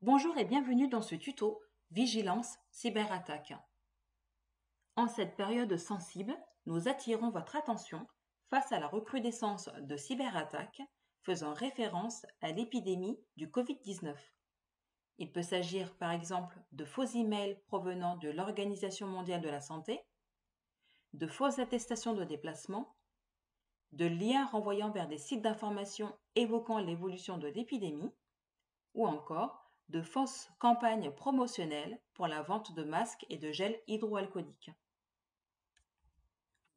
Bonjour et bienvenue dans ce tuto Vigilance cyberattaque. En cette période sensible, nous attirons votre attention face à la recrudescence de cyberattaques faisant référence à l'épidémie du Covid-19. Il peut s'agir par exemple de faux emails provenant de l'Organisation mondiale de la santé, de fausses attestations de déplacement, de liens renvoyant vers des sites d'information évoquant l'évolution de l'épidémie, ou encore de fausses campagnes promotionnelles pour la vente de masques et de gel hydroalcoolique.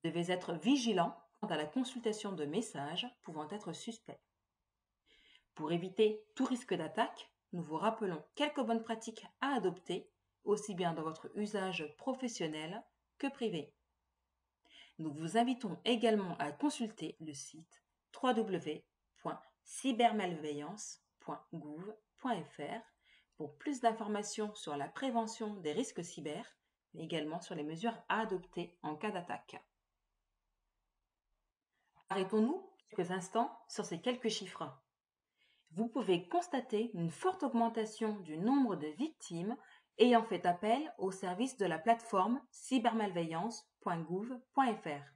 Vous devez être vigilant quant à la consultation de messages pouvant être suspects. Pour éviter tout risque d'attaque, nous vous rappelons quelques bonnes pratiques à adopter, aussi bien dans votre usage professionnel que privé. Nous vous invitons également à consulter le site www.cybermalveillance.gouv.fr pour plus d'informations sur la prévention des risques cyber, mais également sur les mesures à adopter en cas d'attaque. Arrêtons-nous quelques instants sur ces quelques chiffres. Vous pouvez constater une forte augmentation du nombre de victimes ayant fait appel au service de la plateforme cybermalveillance.gouv.fr.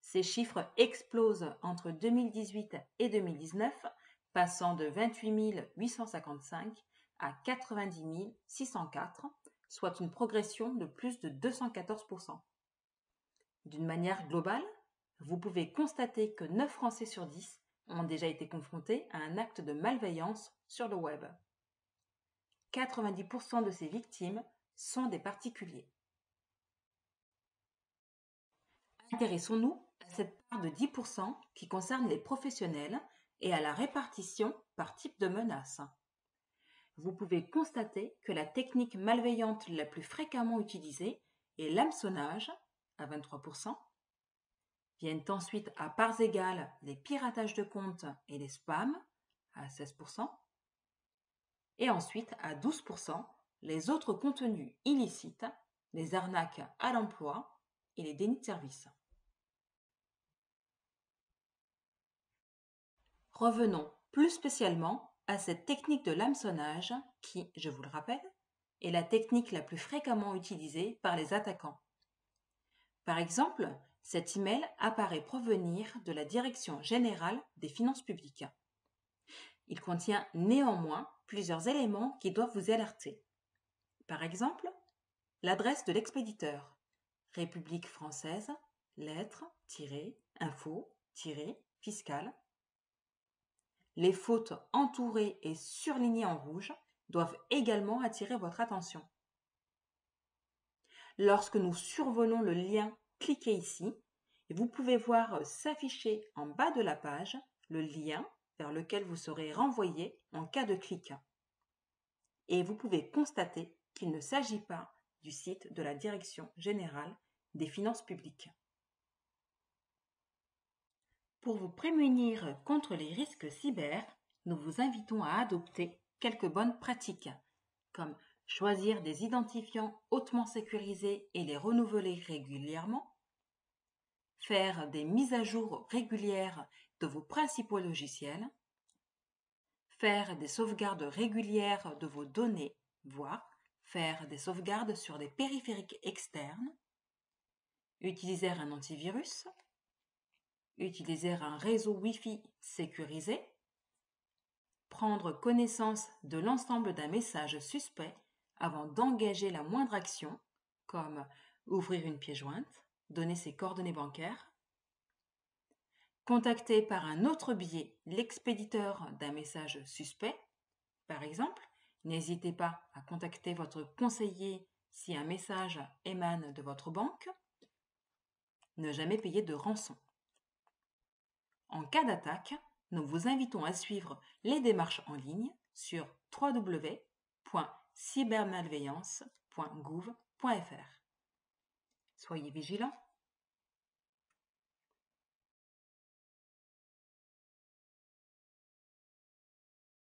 Ces chiffres explosent entre 2018 et 2019, passant de 28 855 à 90 604, soit une progression de plus de 214%. D'une manière globale, vous pouvez constater que 9 Français sur 10 ont déjà été confrontés à un acte de malveillance sur le web. 90% de ces victimes sont des particuliers. Intéressons-nous à cette part de 10% qui concerne les professionnels et à la répartition par type de menace. Vous pouvez constater que la technique malveillante la plus fréquemment utilisée est l'hameçonnage à 23%. Viennent ensuite à parts égales les piratages de comptes et les spams à 16%. Et ensuite à 12% les autres contenus illicites, les arnaques à l'emploi et les dénis de service. Revenons plus spécialement à cette technique de l'hameçonnage qui, je vous le rappelle, est la technique la plus fréquemment utilisée par les attaquants. Par exemple, cet email apparaît provenir de la Direction générale des finances publiques. Il contient néanmoins plusieurs éléments qui doivent vous alerter. Par exemple, l'adresse de l'expéditeur, République française, lettres-info-fiscale. Les fautes entourées et surlignées en rouge doivent également attirer votre attention. Lorsque nous survolons le lien « Cliquez ici », vous pouvez voir s'afficher en bas de la page le lien vers lequel vous serez renvoyé en cas de clic. Et vous pouvez constater qu'il ne s'agit pas du site de la Direction générale des finances publiques. Pour vous prémunir contre les risques cyber, nous vous invitons à adopter quelques bonnes pratiques, comme choisir des identifiants hautement sécurisés et les renouveler régulièrement, faire des mises à jour régulières de vos principaux logiciels, faire des sauvegardes régulières de vos données, voire faire des sauvegardes sur des périphériques externes, utiliser un antivirus, utiliser un réseau Wi-Fi sécurisé, prendre connaissance de l'ensemble d'un message suspect avant d'engager la moindre action, comme ouvrir une pièce jointe, donner ses coordonnées bancaires, contacter par un autre biais l'expéditeur d'un message suspect. Par exemple, n'hésitez pas à contacter votre conseiller si un message émane de votre banque. Ne jamais payer de rançon. En cas d'attaque, nous vous invitons à suivre les démarches en ligne sur www.cybermalveillance.gouv.fr. Soyez vigilants.